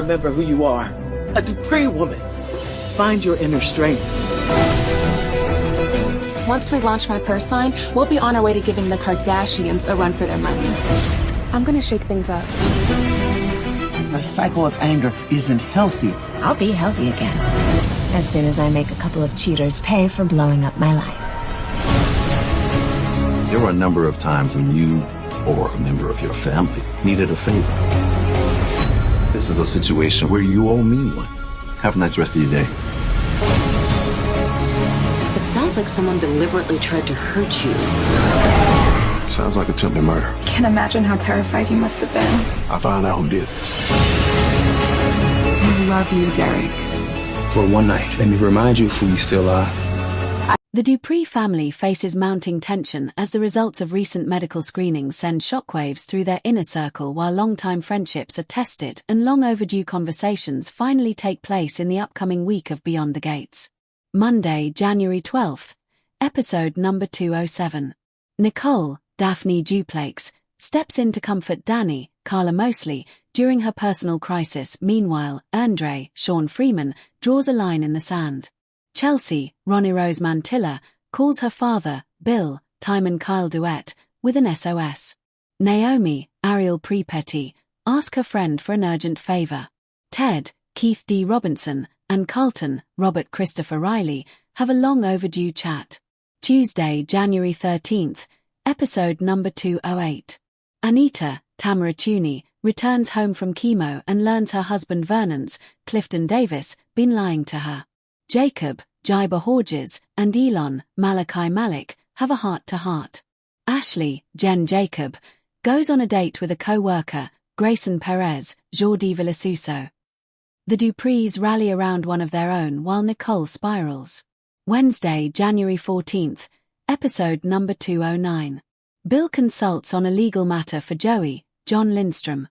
Remember who you are. A Dupree woman. Find your inner strength. Once we launch my purse line, we'll be on our way to giving the Kardashians a run for their money. I'm gonna shake things up. A cycle of anger isn't healthy. I'll be healthy again as soon as I make a couple of cheaters pay for blowing up my life. There were a number of times when you or a member of your family needed a favor. This is a situation where you owe me one. Have a nice rest of your day. It sounds like someone deliberately tried to hurt you. Sounds like attempted murder. I can't imagine how terrified you must have been. I found out who did this. I love you, Derek. For one night, let me remind you who you still are. The Dupree family faces mounting tension as the results of recent medical screenings send shockwaves through their inner circle while long-time friendships are tested and long-overdue conversations finally take place in the upcoming week of Beyond the Gates. Monday, January 12th, episode number 207. Nicole, Daphnee Duplaix, steps in to comfort Danny, Karla Mosley, during her personal crisis. Meanwhile, Andre, Sean Freeman, draws a line in the sand. Chelsea, Ronnie Rose Mantilla, calls her father, Bill, Timon Kyle Duet, with an SOS. Naomi, Ariel Prepeti, asks her friend for an urgent favor. Ted, Keith D. Robinson, and Carlton, Robert Christopher Riley, have a long overdue chat. Tuesday, January 13th, episode number 208. Anita, Tamara Tunie, returns home from chemo and learns her husband Vernon's, Clifton Davis, been lying to her. Jacob, Jaiba Horges, and Elon, Malachi Malik, have a heart-to-heart. Ashley, Jen Jacob, goes on a date with a co-worker, Grayson Perez, Jordi Villasuso. The Duprees rally around one of their own while Nicole spirals. Wednesday, January 14th, episode number 209. Bill consults on a legal matter for Joey, John Lindstrom.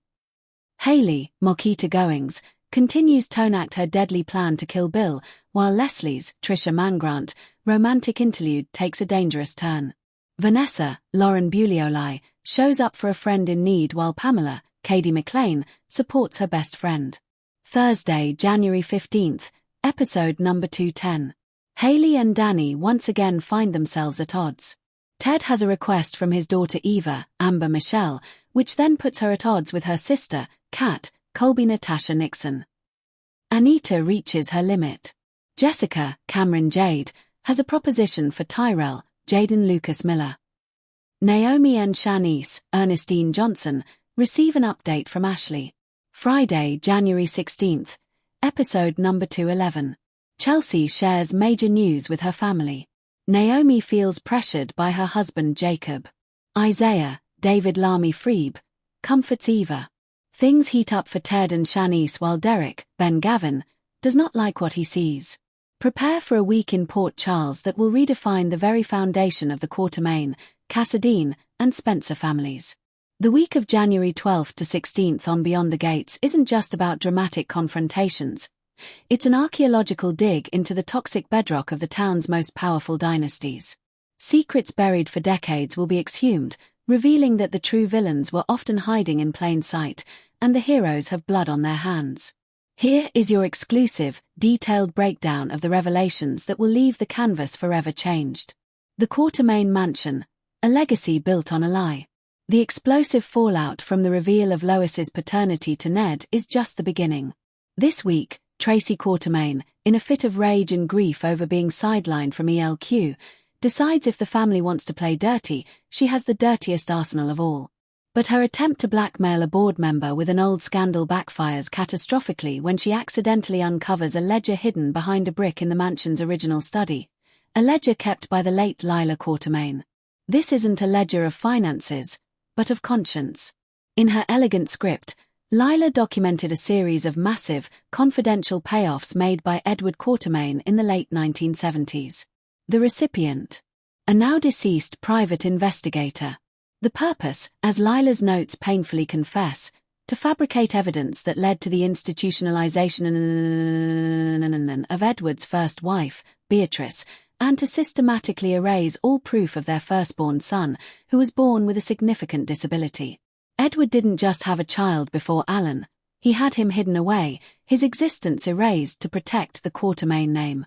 Haley, Mokita Goings, continues to enact her deadly plan to kill Bill, while Leslie's, Trisha Mangrant, romantic interlude takes a dangerous turn. Vanessa, Lauren Bulioli, shows up for a friend in need while Pamela, Katie McLean, supports her best friend. Thursday, January 15th, episode number 210. Haley and Danny once again find themselves at odds. Ted has a request from his daughter Eva, Amber Michelle, which then puts her at odds with her sister, Kat, Colby Natasha Nixon. Anita reaches her limit. Jessica, Cameron Jade, has a proposition for Tyrell, Jaden Lucas Miller. Naomi and Shanice, Ernestine Johnson, receive an update from Ashley. Friday, January 16th, episode number 211. Chelsea shares major news with her family. Naomi feels pressured by her husband Jacob. Isaiah, David Lamy Freeb, comforts Eva. Things heat up for Ted and Shanice while Derek, Ben Gavin, does not like what he sees. Prepare for a week in Port Charles that will redefine the very foundation of the Quatermain, Cassadine, and Spencer families. The week of January 12th to 16th on Beyond the Gates isn't just about dramatic confrontations. It's an archaeological dig into the toxic bedrock of the town's most powerful dynasties. Secrets buried for decades will be exhumed, revealing that the true villains were often hiding in plain sight, and the heroes have blood on their hands. Here is your exclusive, detailed breakdown of the revelations that will leave the canvas forever changed. The Quatermain Mansion, a legacy built on a lie. The explosive fallout from the reveal of Lois's paternity to Ned is just the beginning. This week, Tracy Quatermain, in a fit of rage and grief over being sidelined from ELQ, decides if the family wants to play dirty, she has the dirtiest arsenal of all. But her attempt to blackmail a board member with an old scandal backfires catastrophically when she accidentally uncovers a ledger hidden behind a brick in the mansion's original study, a ledger kept by the late Lila Quatermain. This isn't a ledger of finances, but of conscience. In her elegant script, Lila documented a series of massive, confidential payoffs made by Edward Quatermain in the late 1970s. The recipient, a now-deceased private investigator. The purpose, as Lila's notes painfully confess, to fabricate evidence that led to the institutionalization of Edward's first wife, Beatrice, and to systematically erase all proof of their firstborn son, who was born with a significant disability. Edward didn't just have a child before Alan, He had him hidden away, his existence erased to protect the Quatermain name.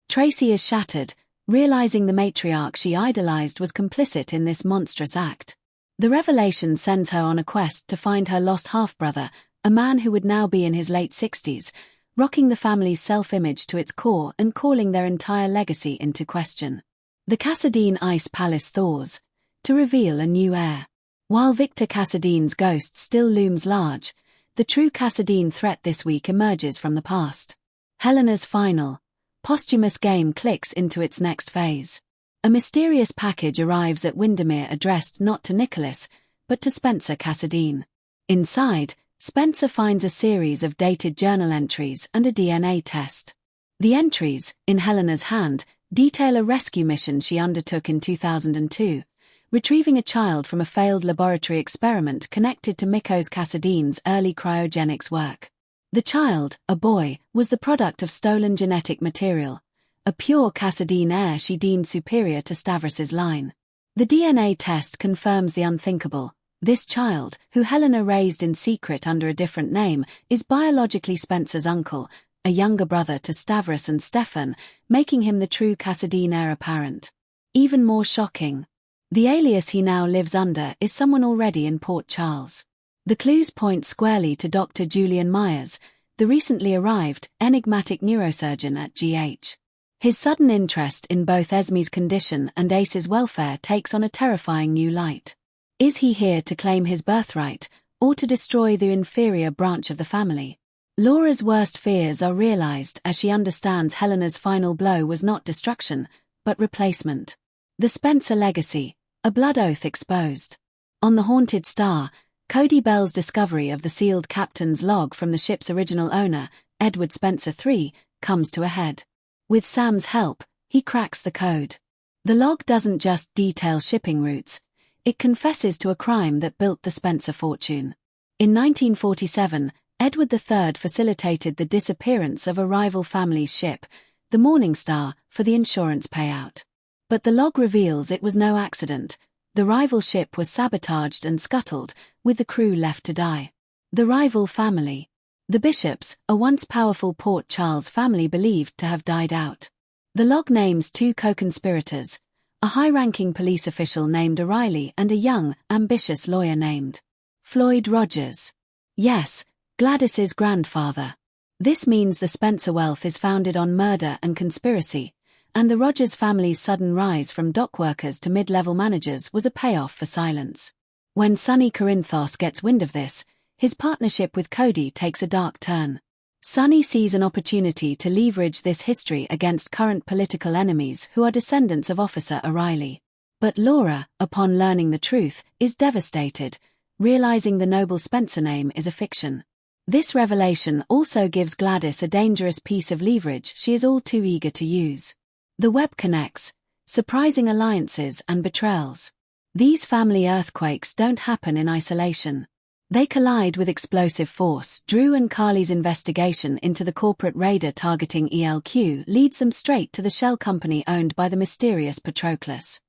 Tracy is shattered, realizing the matriarch she idolized was complicit in this monstrous act. The revelation sends her on a quest to find her lost half-brother, a man who would now be in his late 60s, rocking the family's self-image to its core and calling their entire legacy into question. The Cassadine Ice Palace thaws, to reveal a new heir. While Victor Cassadine's ghost still looms large, the true Cassadine threat this week emerges from the past. Helena's final, posthumous game clicks into its next phase. A mysterious package arrives at Windermere addressed not to Nicholas, but to Spencer Cassadine. Inside, Spencer finds a series of dated journal entries and a DNA test. The entries, in Helena's hand, detail a rescue mission she undertook in 2002, retrieving a child from a failed laboratory experiment connected to Mikos Cassadine's early cryogenics work. The child, a boy, was the product of stolen genetic material, a pure Cassadine heir she deemed superior to Stavros's line. The DNA test confirms the unthinkable. This child, who Helena raised in secret under a different name, is biologically Spencer's uncle, a younger brother to Stavros and Stefan, making him the true Cassadine heir apparent. Even more shocking, the alias he now lives under is someone already in Port Charles. The clues point squarely to Dr. Julian Myers, the recently arrived, enigmatic neurosurgeon at GH. His sudden interest in both Esme's condition and Ace's welfare takes on a terrifying new light. Is he here to claim his birthright, or to destroy the inferior branch of the family? Laura's worst fears are realized as she understands Helena's final blow was not destruction, but replacement. The Spencer legacy, a blood oath exposed. On the Haunted Star, Cody Bell's discovery of the sealed captain's log from the ship's original owner, Edward Spencer III, comes to a head. With Sam's help, he cracks the code. The log doesn't just detail shipping routes, it confesses to a crime that built the Spencer fortune. In 1947, Edward III facilitated the disappearance of a rival family's ship, the Morning Star, for the insurance payout. But the log reveals it was no accident. The rival ship was sabotaged and scuttled, with the crew left to die. The rival family. The Bishops, a once powerful Port Charles family believed to have died out. The log names two co-conspirators, a high-ranking police official named O'Reilly and a young, ambitious lawyer named Floyd Rogers. Yes, Gladys's grandfather. This means the Spencer wealth is founded on murder and conspiracy, and the Rogers family's sudden rise from dock workers to mid-level managers was a payoff for silence. When Sonny Corinthos gets wind of this, his partnership with Cody takes a dark turn. Sonny sees an opportunity to leverage this history against current political enemies who are descendants of Officer O'Reilly. But Laura, upon learning the truth, is devastated, realizing the noble Spencer name is a fiction. This revelation also gives Gladys a dangerous piece of leverage she is all too eager to use. The web connects, surprising alliances and betrayals. These family earthquakes don't happen in isolation. They collide with explosive force. Drew and Carly's investigation into the corporate raider targeting ELQ leads them straight to the shell company owned by the mysterious Patroclus.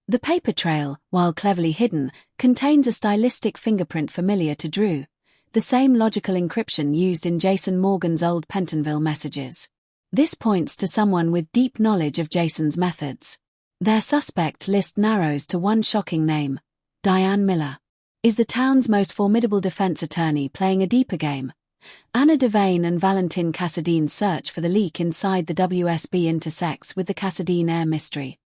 The paper trail, while cleverly hidden, contains a stylistic fingerprint familiar to Drew, the same logical encryption used in Jason Morgan's old Pentonville messages. This points to someone with deep knowledge of Jason's methods. Their suspect list narrows to one shocking name: Diane Miller. Is the town's most formidable defense attorney playing a deeper game? Anna Devane and Valentin Cassadine's search for the leak inside the WSB intersects with the Cassadine heir mystery.